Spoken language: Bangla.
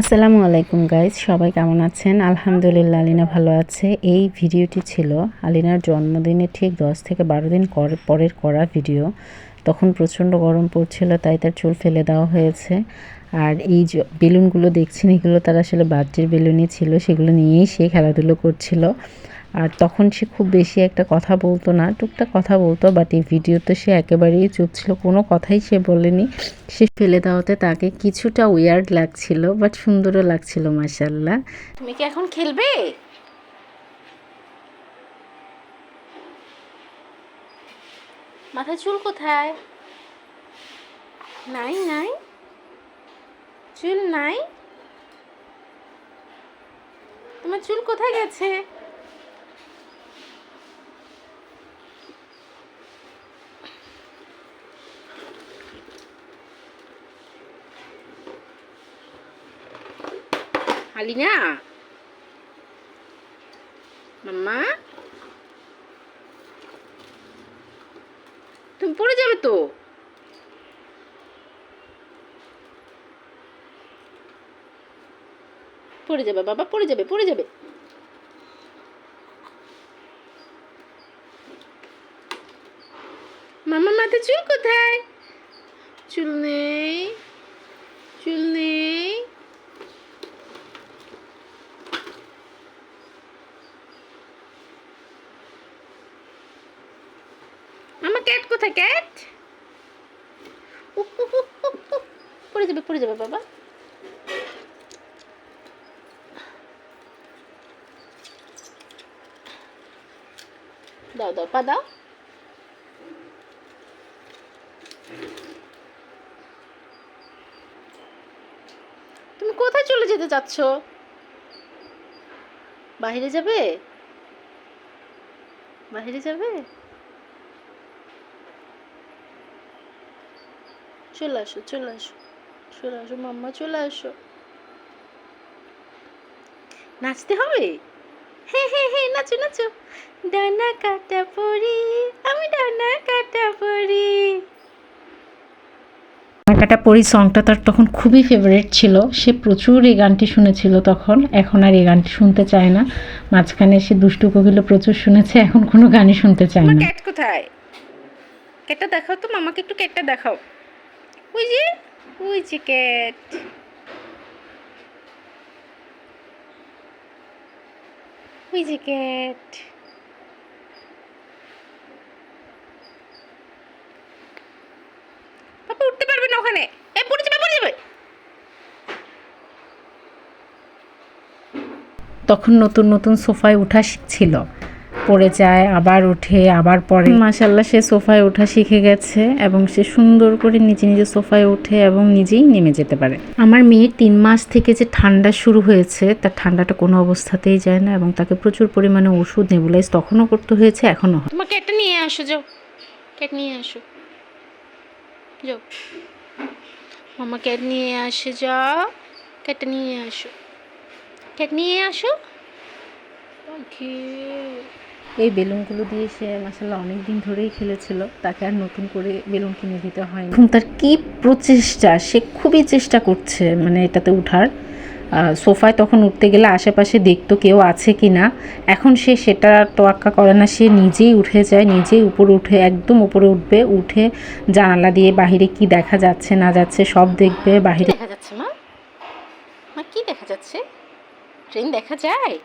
আসসালামু আলাইকুম গাইজ, সবাই কেমন আছেন? আলহামদুলিল্লাহ, আলিনা ভালো আছে। এই ভিডিওটি ছিল আলিনার জন্মদিনে ঠিক 10 থেকে 12 দিন পরের করা ভিডিও। তখন প্রচণ্ড গরম পড়ছিল, তাই তার চুল ফেলে দেওয়া হয়েছে। আর এই যে বেলুনগুলো দেখছেন, এগুলো তার আসলে বার্থডের বেলুনই ছিল, সেগুলো নিয়েই সে খেলাধুলো করছিল। আর তখন সে খুব বেশি একটা কথা বলতো না, টুকটাক কথা বলতো, বাট এই ভিডিওতে সে একেবারেই চুপ ছিল, কোনো কথাই সে বলেনি। সে ফেলে দেওয়াতে তাকে কিছুটা উইয়ার্ড লাগছিল, বাট সুন্দরও লাগছিল মাশাআল্লাহ। তুমি কি এখন খেলবে? মাথায় চুল কোথায়? নাই নাই, চুল নাই। তোমার চুল কোথায় গেছে? আলিনা, মাম্মা, তুমি পড়ে যাবে তো। পড়ে যাবে বাবা, পড়ে যাবে, পড়ে যাবে। মাম্মা, মাথায় চুল কোথায়? চুল নেই, চুল নেই। আমার ক্যাট কোথায়? ক্যাট পড়ে যাবে, পড়ে যাবে বাবা। দাও দাও, পা দাও। তুমি কোথায় চলে যেতে চাচ্ছ? বাইরে যাবে? বাইরে যাবে? চলে আসো, চলে আসো, চলে আসো মাম্মা, চলে আসো। নাচতে হবে? হ্যাঁ হ্যাঁ হ্যাঁ, নাচো নাচো। ডানা কাটা পরি, আমি ডানা কাটা পরি। কাটা পরি সংটা তার তখন খুবই ফেভারিট ছিল, সে প্রচুর এই গানটি শুনেছিল তখন। এখন আর এই গানটি শুনতে চায় না। মাঝখানে সে দুষ্টু কোকিল প্রচুর শুনেছে, এখন কোনো গানই শুনতে চায় না। ক্যাট কোথায়? ক্যাটটা দেখাও তো মামাকে, একটু ক্যাটটা দেখাও। ওই যে, ওই যে ক্যাট, ওই যে ক্যাট। পাপা উঠতে পারবে না ওখানে, এ পড়ে যাবে, পড়ে যাবে। তখন নতুন নতুন সোফায় ওঠা শিখছিল, পড়ে যায় আবার ওঠে আবার পড়ে। মাশাআল্লাহ, সে সোফায় ওঠা শিখে গেছে এবং সে সুন্দর করে নিজে নিজে সোফায় ওঠে এবং নিজেই নেমে যেতে পারে। আমার মেয়ের 3 মাস থেকে যে ঠান্ডা শুরু হয়েছে, তার ঠান্ডাটা কোনো অবস্থাতেই যায় না এবং তাকে প্রচুর পরিমাণে ওষুধ নেবুলাইজ তখনও করতে হয়েছে, এখনও হয়। তোমাকে একটা নিয়ে আসো, যাও ক্যাট নিয়ে আসো, যাও মামা, ক্যাট নিয়ে আসে, যাও ক্যাটটা নিয়ে আসো, ক্যাট নিয়ে আসো। এই বেলুনগুলো দিয়ে সে মাশাআল্লাহ অনেক দিন ধরেই খেলেছিল, তাকে আর নতুন করে বেলুন কিনে দিতে হয়নি। এখন তার কি প্রচেষ্টা, সে খুবই চেষ্টা করছে মানে এটাতে উঠার। সোফায় তখন উঠতে গেলে আশেপাশে দেখতো কেউ আছে কি না, এখন সে সেটা তোয়াক্কা করে না, সে নিজেই উঠে যায়, নিজেই উপরে উঠে, একদম উপরে উঠবে, উঠে জানালা দিয়ে বাহিরে কি দেখা যাচ্ছে না যাচ্ছে সব দেখবে। বাহিরে দেখা যাচ্ছে মা, মা কি দেখা যাচ্ছে? ট্রেন দেখা যায়?